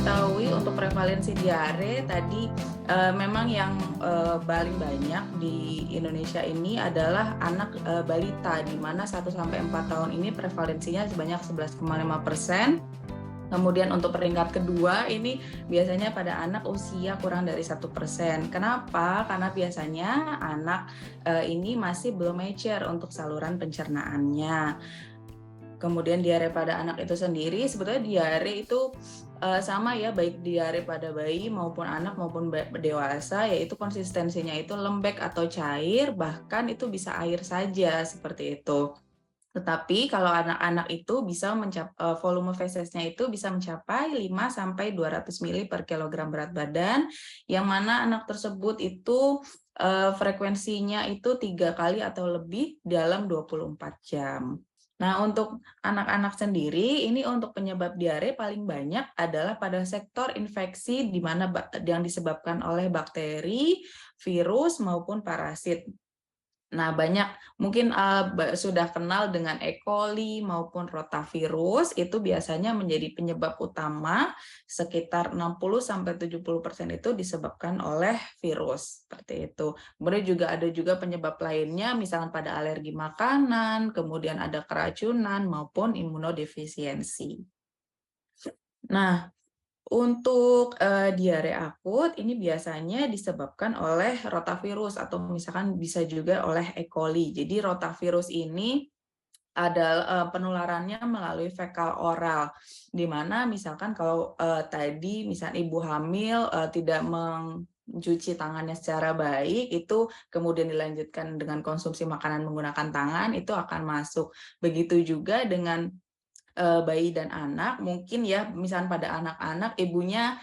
diketahui untuk prevalensi diare tadi memang yang paling banyak di Indonesia ini adalah anak balita, di mana 1-4 tahun ini prevalensinya sebanyak 11,5%. Kemudian untuk peringkat kedua ini biasanya pada anak usia kurang dari 1%. Kenapa? Karena biasanya anak ini masih belum mature untuk saluran pencernaannya. Kemudian diare pada anak itu sendiri, sebetulnya diare itu sama ya, baik diare pada bayi maupun anak maupun dewasa, yaitu konsistensinya itu lembek atau cair, bahkan itu bisa air saja seperti itu. Tetapi kalau anak-anak itu bisa volume fesesnya itu bisa mencapai 5-200 ml per kilogram berat badan, yang mana anak tersebut itu frekuensinya itu 3 kali atau lebih dalam 24 jam. Nah, untuk anak-anak sendiri, ini untuk penyebab diare paling banyak adalah pada sektor infeksi di mana yang disebabkan oleh bakteri, virus maupun parasit. Nah, banyak mungkin sudah kenal dengan E. coli maupun rotavirus, itu biasanya menjadi penyebab utama, sekitar 60-70% itu disebabkan oleh virus, seperti itu. Kemudian ada juga penyebab lainnya, misalnya pada alergi makanan, kemudian ada keracunan maupun imunodefisiensi. Nah, untuk diare akut ini biasanya disebabkan oleh rotavirus atau misalkan bisa juga oleh E. coli. Jadi rotavirus ini ada penularannya melalui fekal oral, di mana misalkan kalau tadi misal ibu hamil tidak mencuci tangannya secara baik, itu kemudian dilanjutkan dengan konsumsi makanan menggunakan tangan, itu akan masuk. Begitu juga dengan bayi dan anak, mungkin ya misalnya pada anak-anak ibunya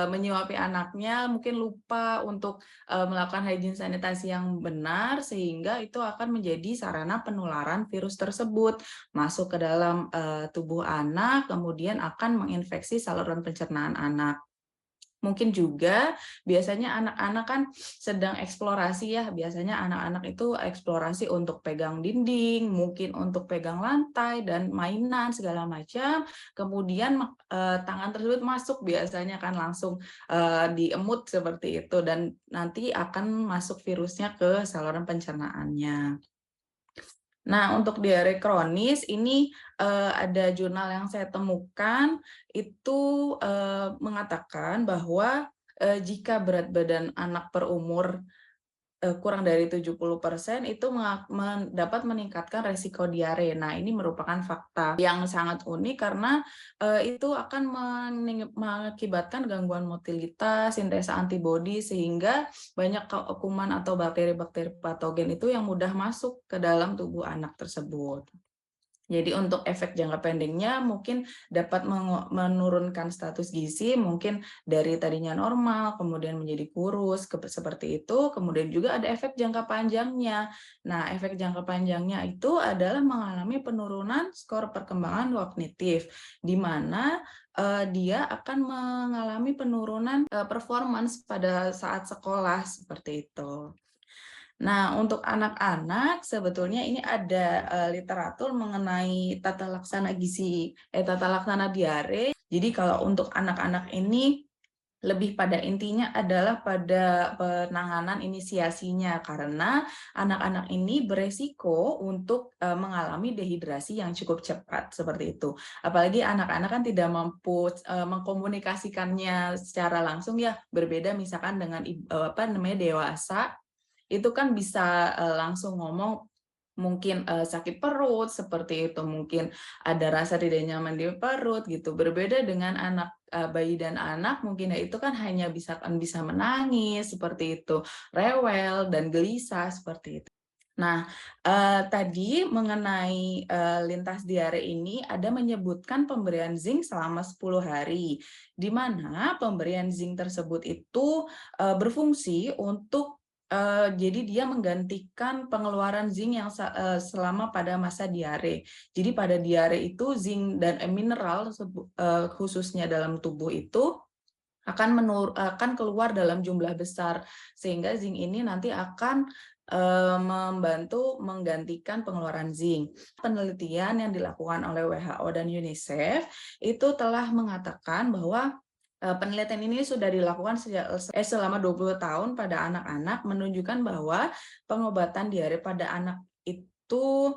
menyuapi anaknya, mungkin lupa untuk melakukan hygiene sanitasi yang benar, sehingga itu akan menjadi sarana penularan virus tersebut masuk ke dalam tubuh anak, kemudian akan menginfeksi saluran pencernaan anak. Mungkin juga biasanya anak-anak kan sedang eksplorasi ya, biasanya anak-anak itu eksplorasi untuk pegang dinding, mungkin untuk pegang lantai dan mainan segala macam, kemudian tangan tersebut masuk biasanya kan langsung diemut seperti itu, dan nanti akan masuk virusnya ke saluran pencernaannya. Nah, untuk diare kronis ini ada jurnal yang saya temukan itu mengatakan bahwa jika berat badan anak per umur kurang dari 70% itu dapat meningkatkan resiko diare. Nah, ini merupakan fakta yang sangat unik karena itu akan mengakibatkan gangguan motilitas, sintesa antibodi, sehingga banyak kuman atau bakteri-bakteri patogen itu yang mudah masuk ke dalam tubuh anak tersebut. Jadi untuk efek jangka pendeknya mungkin dapat menurunkan status gizi, mungkin dari tadinya normal, kemudian menjadi kurus, seperti itu. Kemudian juga ada efek jangka panjangnya. Nah, efek jangka panjangnya itu adalah mengalami penurunan skor perkembangan kognitif, di mana dia akan mengalami penurunan performance pada saat sekolah, seperti itu. Nah, untuk anak-anak sebetulnya ini ada literatur mengenai tata laksana diare. Jadi kalau untuk anak-anak ini lebih pada intinya adalah pada penanganan inisiasinya, karena anak-anak ini beresiko untuk mengalami dehidrasi yang cukup cepat seperti itu. Apalagi anak-anak kan tidak mampu mengkomunikasikannya secara langsung ya, berbeda misalkan dengan dewasa, itu kan bisa langsung ngomong, mungkin sakit perut seperti itu, mungkin ada rasa tidak nyaman di perut gitu. Berbeda dengan anak bayi dan anak, mungkin ya itu kan hanya bisa menangis seperti itu, rewel dan gelisah seperti itu. Nah, tadi mengenai lintas diare ini ada menyebutkan pemberian zinc selama 10 hari, di mana pemberian zinc tersebut itu berfungsi untuk jadi dia menggantikan pengeluaran zinc yang selama pada masa diare. Jadi pada diare itu zinc dan mineral khususnya dalam tubuh itu akan keluar dalam jumlah besar, sehingga zinc ini nanti akan membantu menggantikan pengeluaran zinc. Penelitian yang dilakukan oleh WHO dan UNICEF itu telah mengatakan bahwa Penelitian ini sudah dilakukan selama 20 tahun pada anak-anak, menunjukkan bahwa pengobatan diare pada anak itu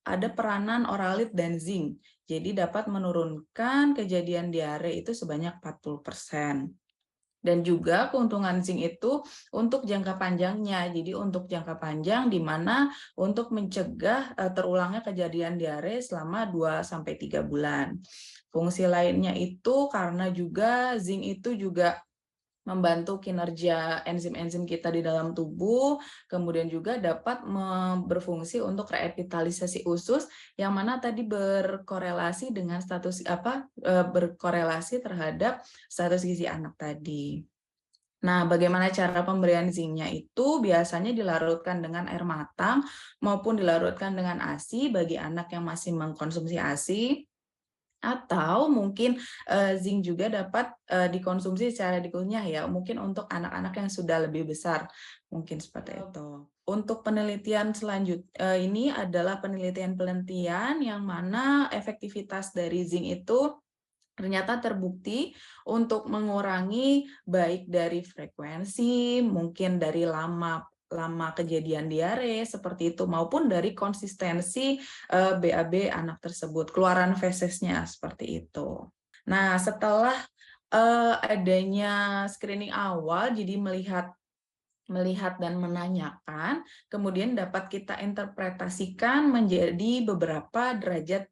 ada peranan oralit dan zinc. Jadi dapat menurunkan kejadian diare itu sebanyak 40%. Dan juga keuntungan zinc itu untuk jangka panjangnya. Jadi untuk jangka panjang di mana untuk mencegah terulangnya kejadian diare selama 2-3 bulan. Fungsi lainnya itu karena juga zinc itu juga membantu kinerja enzim-enzim kita di dalam tubuh, kemudian juga dapat berfungsi untuk revitalisasi usus, yang mana tadi berkorelasi dengan berkorelasi terhadap status gizi anak tadi. Nah, bagaimana cara pemberian zincnya itu biasanya dilarutkan dengan air matang maupun dilarutkan dengan ASI bagi anak yang masih mengkonsumsi ASI. Atau mungkin zinc juga dapat dikonsumsi secara dikunyah ya, mungkin untuk anak-anak yang sudah lebih besar, mungkin seperti itu. Untuk penelitian selanjutnya ini adalah penelitian yang mana efektivitas dari zinc itu ternyata terbukti untuk mengurangi baik dari frekuensi, mungkin dari lama kejadian diare seperti itu, maupun dari konsistensi BAB anak tersebut, keluaran fesesnya seperti itu. Nah, setelah adanya screening awal, jadi melihat dan menanyakan, kemudian dapat kita interpretasikan menjadi beberapa derajat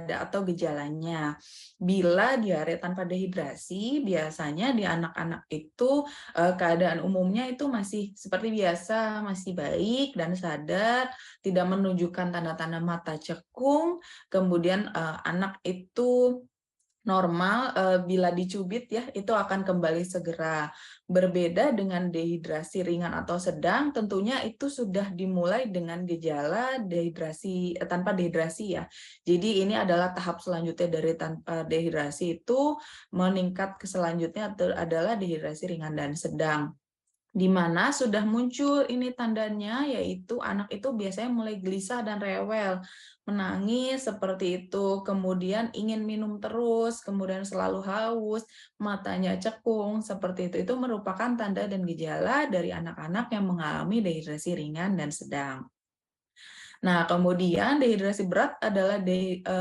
atau gejalanya. Bila diare tanpa dehidrasi, biasanya di anak-anak itu keadaan umumnya itu masih seperti biasa, masih baik dan sadar, tidak menunjukkan tanda-tanda mata cekung, kemudian anak itu normal, bila dicubit ya itu akan kembali segera. Berbeda dengan dehidrasi ringan atau sedang, tentunya itu sudah dimulai dengan gejala dehidrasi tanpa dehidrasi ya. Jadi ini adalah tahap selanjutnya dari tanpa dehidrasi itu meningkat ke selanjutnya adalah dehidrasi ringan dan sedang. Di mana sudah muncul ini tandanya, yaitu anak itu biasanya mulai gelisah dan rewel, menangis seperti itu, kemudian ingin minum terus, kemudian selalu haus, matanya cekung, seperti itu. Itu merupakan tanda dan gejala dari anak-anak yang mengalami dehidrasi ringan dan sedang. Nah, kemudian dehidrasi berat adalah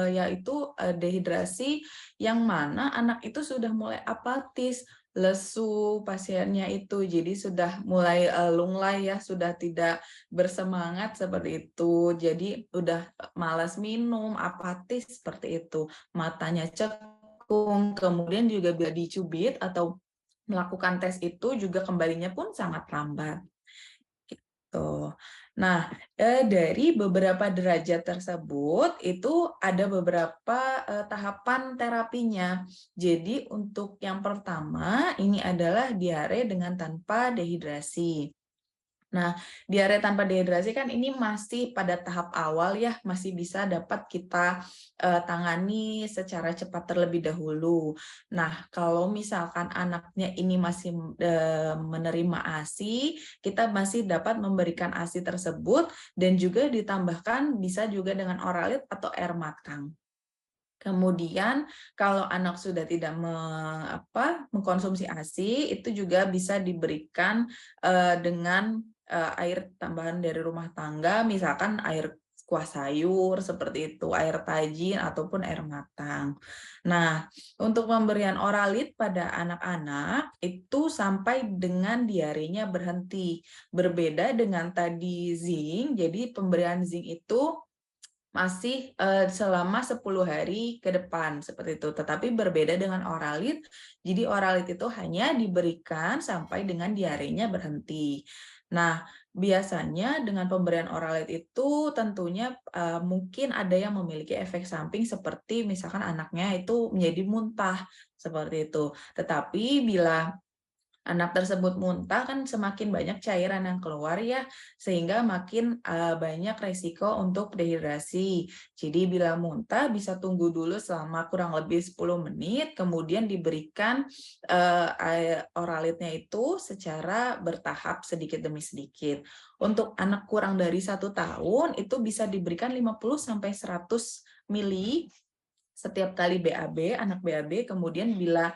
yaitu dehidrasi yang mana anak itu sudah mulai apatis, lesu pasiennya itu, jadi sudah mulai lunglai ya, sudah tidak bersemangat seperti itu, jadi udah malas minum, apatis seperti itu, matanya cekung, kemudian juga bila dicubit atau melakukan tes itu juga kembalinya pun sangat lambat. Gitu. Nah, dari beberapa derajat tersebut itu ada beberapa tahapan terapinya. Jadi untuk yang pertama ini adalah diare dengan tanpa dehidrasi. Nah, diare tanpa dehidrasi kan ini masih pada tahap awal ya, masih bisa dapat kita tangani secara cepat terlebih dahulu. Nah, kalau misalkan anaknya ini masih menerima ASI, kita masih dapat memberikan ASI tersebut dan juga ditambahkan bisa juga dengan oralit atau air matang. Kemudian kalau anak sudah tidak mengkonsumsi ASI, itu juga bisa diberikan dengan air tambahan dari rumah tangga, misalkan air kuah sayur seperti itu, air tajin ataupun air matang. Nah, untuk pemberian oralit pada anak-anak itu sampai dengan diarenya berhenti. Berbeda dengan tadi zinc, jadi pemberian zinc itu masih selama 10 hari ke depan seperti itu. Tetapi berbeda dengan oralit. Jadi oralit itu hanya diberikan sampai dengan diarenya berhenti. Nah, biasanya dengan pemberian oralit itu tentunya mungkin ada yang memiliki efek samping seperti misalkan anaknya itu menjadi muntah seperti itu. Tetapi bila anak tersebut muntah kan semakin banyak cairan yang keluar ya, sehingga makin banyak resiko untuk dehidrasi. Jadi bila muntah bisa tunggu dulu selama kurang lebih 10 menit, kemudian diberikan oralitnya itu secara bertahap sedikit demi sedikit. Untuk anak kurang dari 1 tahun itu bisa diberikan 50-100 mili setiap kali BAB, anak BAB, kemudian bila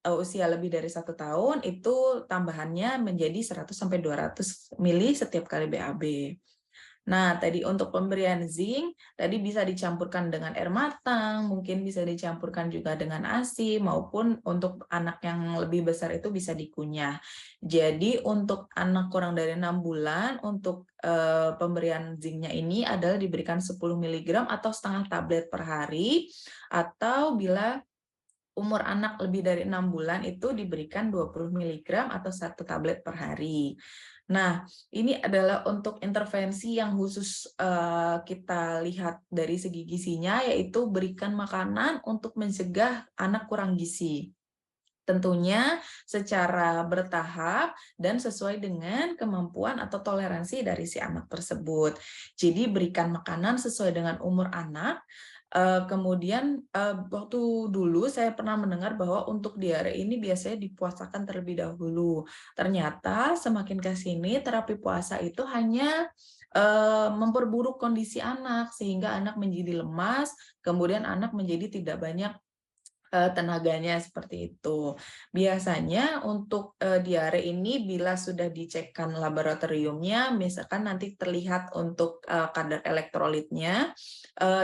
usia lebih dari 1 tahun itu tambahannya menjadi 100 sampai 200 mili setiap kali BAB. Nah, tadi untuk pemberian zinc, tadi bisa dicampurkan dengan air matang, mungkin bisa dicampurkan juga dengan ASI, maupun untuk anak yang lebih besar itu bisa dikunyah. Jadi untuk anak kurang dari 6 bulan, untuk pemberian zincnya ini adalah diberikan 10 mg atau setengah tablet per hari, atau bila umur anak lebih dari 6 bulan itu diberikan 20 mg atau 1 tablet per hari. Nah, ini adalah untuk intervensi yang khusus kita lihat dari segi gizinya, yaitu berikan makanan untuk mencegah anak kurang gizi. Tentunya secara bertahap dan sesuai dengan kemampuan atau toleransi dari si anak tersebut. Jadi berikan makanan sesuai dengan umur anak. Kemudian waktu dulu saya pernah mendengar bahwa untuk diare ini biasanya dipuasakan terlebih dahulu. Ternyata semakin ke sini terapi puasa itu hanya memperburuk kondisi anak sehingga anak menjadi lemas, kemudian anak menjadi tidak banyak tenaganya seperti itu. Biasanya untuk diare ini bila sudah dicekkan laboratoriumnya, misalkan nanti terlihat untuk kadar elektrolitnya,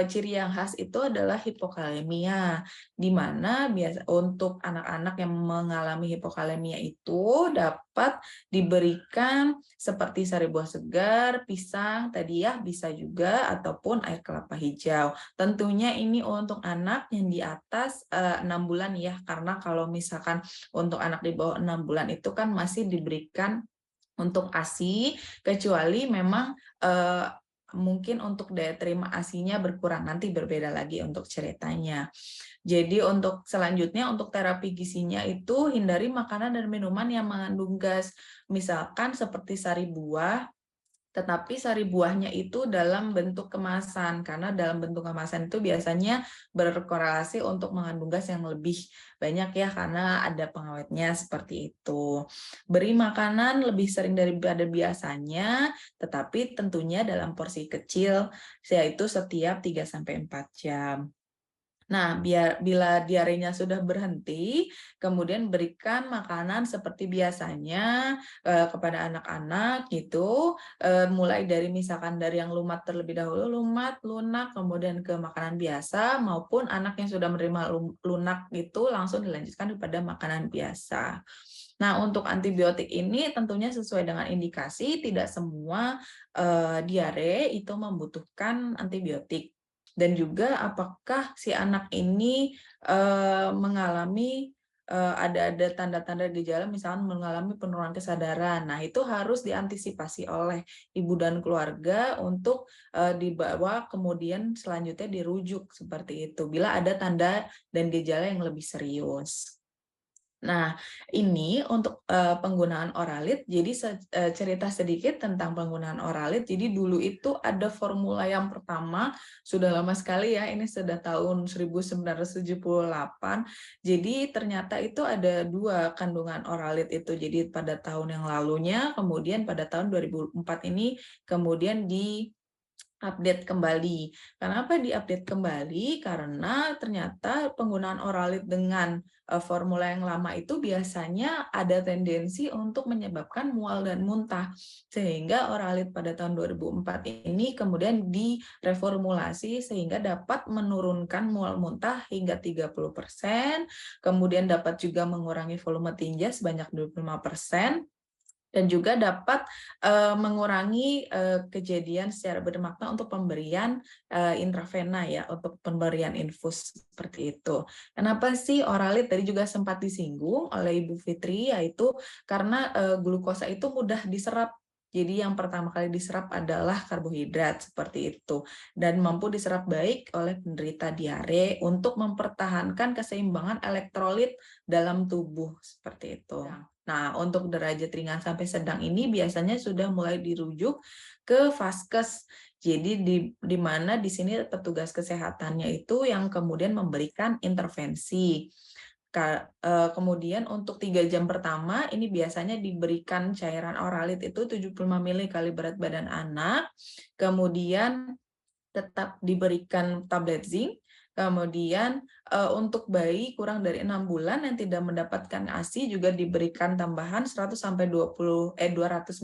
ciri yang khas itu adalah hipokalemia, di mana biasa untuk anak-anak yang mengalami hipokalemia itu dapat diberikan seperti sari buah segar, pisang tadi ya, bisa juga ataupun air kelapa hijau. Tentunya ini untuk anak yang di atas 6 bulan ya, karena kalau misalkan untuk anak di bawah 6 bulan itu kan masih diberikan untuk ASI, kecuali memang mungkin untuk daya terima ASINya berkurang, nanti berbeda lagi untuk ceritanya. Jadi untuk selanjutnya untuk terapi gizinya itu hindari makanan dan minuman yang mengandung gas, misalkan seperti sari buah, tetapi sari buahnya itu dalam bentuk kemasan, karena dalam bentuk kemasan itu biasanya berkorelasi untuk mengandung gas yang lebih banyak ya, karena ada pengawetnya seperti itu. Beri makanan lebih sering daripada biasanya, tetapi tentunya dalam porsi kecil, yaitu setiap 3-4 jam. Nah, bila diarenya sudah berhenti, kemudian berikan makanan seperti biasanya kepada anak-anak gitu, mulai dari misalkan dari yang lumat terlebih dahulu, lumat, lunak, kemudian ke makanan biasa, maupun anak yang sudah menerima lunak itu langsung dilanjutkan kepada makanan biasa. Nah, untuk antibiotik ini tentunya sesuai dengan indikasi, tidak semua diare itu membutuhkan antibiotik. Dan juga apakah si anak ini mengalami ada tanda-tanda gejala, misalnya mengalami penurunan kesadaran. Nah, itu harus diantisipasi oleh ibu dan keluarga untuk dibawa kemudian selanjutnya dirujuk seperti itu, bila ada tanda dan gejala yang lebih serius. Nah, ini untuk penggunaan Oralit, jadi cerita sedikit tentang penggunaan Oralit. Jadi dulu itu ada formula yang pertama, sudah lama sekali ya, ini sudah tahun 1978. Jadi ternyata itu ada 2 kandungan Oralit itu. Jadi pada tahun yang lalunya, kemudian pada tahun 2004 ini, kemudian update kembali. Kenapa diupdate kembali? Karena ternyata penggunaan Oralit dengan formula yang lama itu biasanya ada tendensi untuk menyebabkan mual dan muntah. Sehingga Oralit pada tahun 2004 ini kemudian direformulasi sehingga dapat menurunkan mual muntah hingga 30%, kemudian dapat juga mengurangi volume tinja sebanyak 25%, dan juga dapat mengurangi kejadian secara bermakna untuk pemberian intravena ya, untuk pemberian infus seperti itu. Kenapa sih Oralit tadi juga sempat disinggung oleh Ibu Fitri, yaitu karena glukosa itu mudah diserap. Jadi yang pertama kali diserap adalah karbohidrat seperti itu, dan mampu diserap baik oleh penderita diare untuk mempertahankan keseimbangan elektrolit dalam tubuh seperti itu. Nah, untuk derajat ringan sampai sedang ini biasanya sudah mulai dirujuk ke vaskes. Jadi di mana di sini petugas kesehatannya itu yang kemudian memberikan intervensi. Kemudian untuk 3 jam pertama ini biasanya diberikan cairan Oralit itu 75 ml kali berat badan anak. Kemudian tetap diberikan tablet zinc. Kemudian untuk bayi kurang dari 6 bulan yang tidak mendapatkan ASI juga diberikan tambahan 100 sampai 200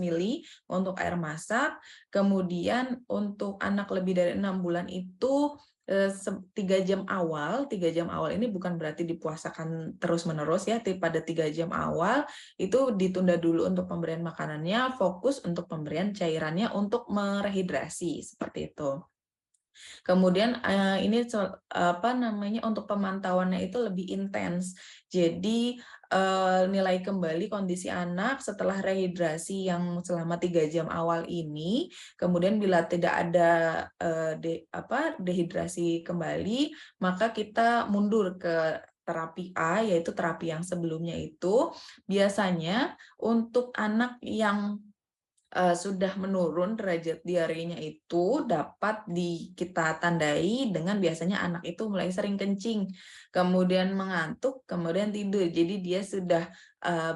mili untuk air masak. Kemudian untuk anak lebih dari 6 bulan itu 3 jam awal ini bukan berarti dipuasakan terus-menerus ya, pada 3 jam awal itu ditunda dulu untuk pemberian makanannya, fokus untuk pemberian cairannya untuk merehidrasi seperti itu. Kemudian ini untuk pemantauannya itu lebih intens. Jadi nilai kembali kondisi anak setelah rehidrasi yang selama 3 jam awal ini, kemudian bila tidak ada dehidrasi kembali, maka kita mundur ke terapi A, yaitu terapi yang sebelumnya itu. Biasanya untuk anak yang sudah menurun derajat diarenya itu dapat kita tandai dengan biasanya anak itu mulai sering kencing, kemudian mengantuk, kemudian tidur. Jadi dia sudah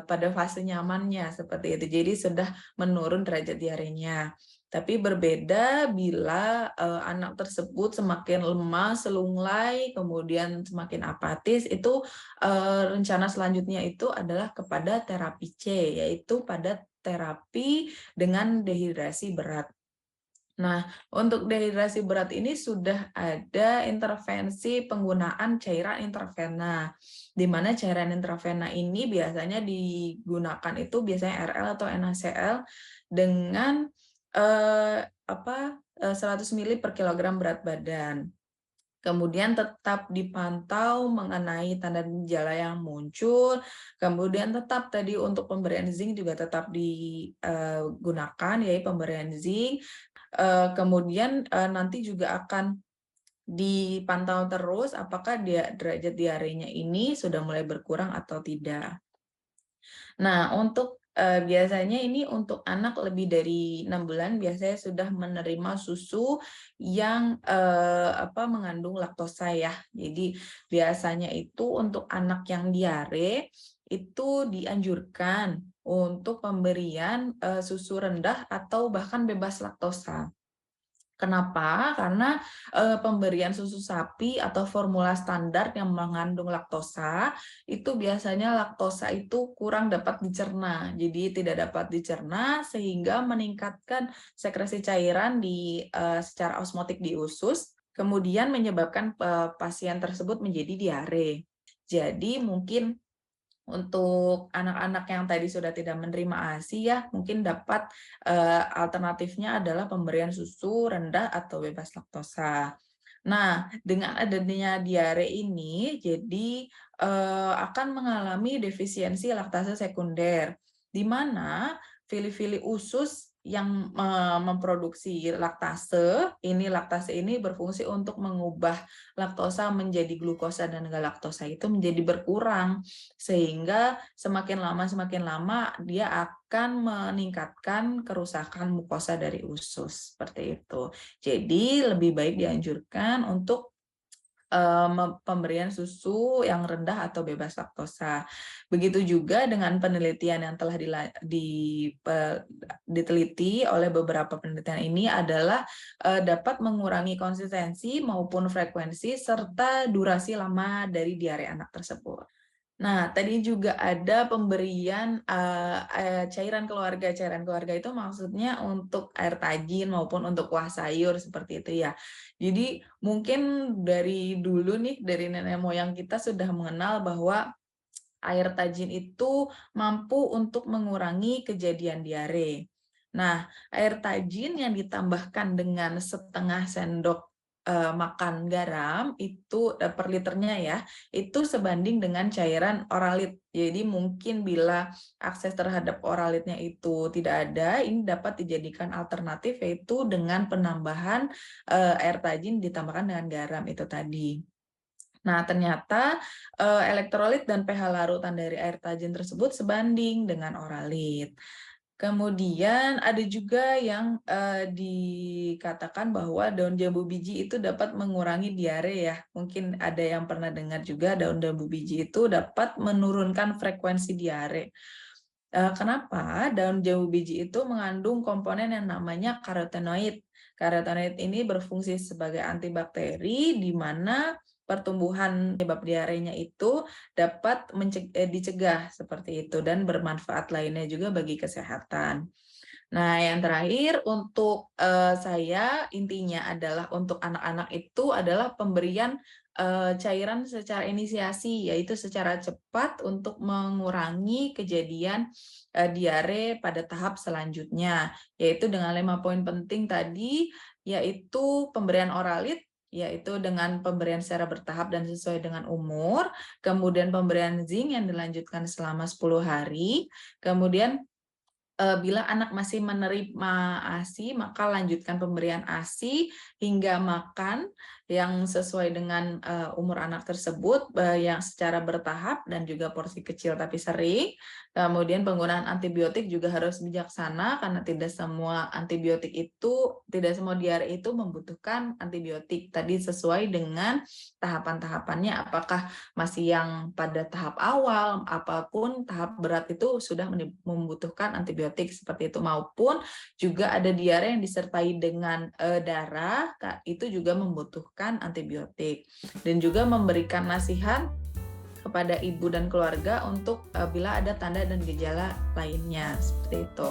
pada fase nyamannya seperti itu. Jadi sudah menurun derajat diarenya. Tapi berbeda bila anak tersebut semakin lemah, selunglai, kemudian semakin apatis, itu rencana selanjutnya itu adalah kepada terapi C, yaitu pada terapi dengan dehidrasi berat. Nah, untuk dehidrasi berat ini sudah ada intervensi penggunaan cairan intravena, di mana cairan intravena ini biasanya digunakan itu biasanya RL atau NaCl dengan 100 mili per kilogram berat badan. Kemudian tetap dipantau mengenai tanda gejala yang muncul, kemudian tetap tadi untuk pemberian zinc juga tetap digunakan, yaitu pemberian zinc. Kemudian nanti juga akan dipantau terus apakah derajat diarenya ini sudah mulai berkurang atau tidak. Nah, untuk biasanya ini untuk anak lebih dari 6 bulan biasanya sudah menerima susu yang mengandung laktosa ya. Jadi biasanya itu untuk anak yang diare itu dianjurkan untuk pemberian susu rendah atau bahkan bebas laktosa. Kenapa? Karena pemberian susu sapi atau formula standar yang mengandung laktosa, itu biasanya laktosa itu kurang dapat dicerna. Jadi tidak dapat dicerna sehingga meningkatkan sekresi cairan secara osmotik di usus, kemudian menyebabkan pasien tersebut menjadi diare. Jadi mungkin untuk anak-anak yang tadi sudah tidak menerima ASI ya, mungkin dapat alternatifnya adalah pemberian susu rendah atau bebas laktosa. Nah, dengan adanya diare ini, jadi akan mengalami defisiensi laktase sekunder, di mana fili-fili usus yang memproduksi laktase ini berfungsi untuk mengubah laktosa menjadi glukosa dan galaktosa itu menjadi berkurang, sehingga semakin lama dia akan meningkatkan kerusakan mukosa dari usus seperti itu. Jadi lebih baik dianjurkan untuk pemberian susu yang rendah atau bebas laktosa. Begitu juga dengan penelitian yang telah diteliti oleh beberapa penelitian ini adalah dapat mengurangi konsistensi maupun frekuensi serta durasi lama dari diare anak tersebut. Nah, tadi juga ada pemberian cairan keluarga. Cairan keluarga itu maksudnya untuk air tajin maupun untuk kuah sayur seperti itu ya. Jadi mungkin dari dulu nih, dari nenek moyang kita sudah mengenal bahwa air tajin itu mampu untuk mengurangi kejadian diare. Nah, air tajin yang ditambahkan dengan setengah sendok makan garam itu per liternya ya, itu sebanding dengan cairan oralit. Jadi mungkin bila akses terhadap oralitnya itu tidak ada, ini dapat dijadikan alternatif yaitu dengan penambahan air tajin ditambahkan dengan garam itu tadi. Nah, ternyata elektrolit dan pH larutan dari air tajin tersebut sebanding dengan oralit. Kemudian ada juga yang dikatakan bahwa daun jambu biji itu dapat mengurangi diare ya. Mungkin ada yang pernah dengar juga daun jambu biji itu dapat menurunkan frekuensi diare. Kenapa? Daun jambu biji itu mengandung komponen yang namanya karotenoid. Karotenoid ini berfungsi sebagai antibakteri di mana pertumbuhan penyebab diarenya itu dapat dicegah seperti itu dan bermanfaat lainnya juga bagi kesehatan. Nah, yang terakhir untuk saya intinya adalah untuk anak-anak itu adalah pemberian cairan secara inisiasi, yaitu secara cepat untuk mengurangi kejadian diare pada tahap selanjutnya, yaitu dengan 5 poin penting tadi, yaitu pemberian oralit, yaitu dengan pemberian secara bertahap dan sesuai dengan umur, kemudian pemberian zinc yang dilanjutkan selama 10 hari, kemudian bila anak masih menerima ASI, maka lanjutkan pemberian ASI hingga makan yang sesuai dengan umur anak tersebut, yang secara bertahap dan juga porsi kecil tapi sering. Kemudian penggunaan antibiotik juga harus bijaksana karena tidak semua antibiotik itu, tidak semua diare itu membutuhkan antibiotik. Tadi sesuai dengan tahapan-tahapannya, apakah masih yang pada tahap awal, apapun tahap berat itu sudah membutuhkan antibiotik seperti itu, maupun juga ada diare yang disertai dengan darah, itu juga membutuhkan antibiotik. Dan juga memberikan nasihat kepada ibu dan keluarga untuk bila ada tanda dan gejala lainnya seperti itu.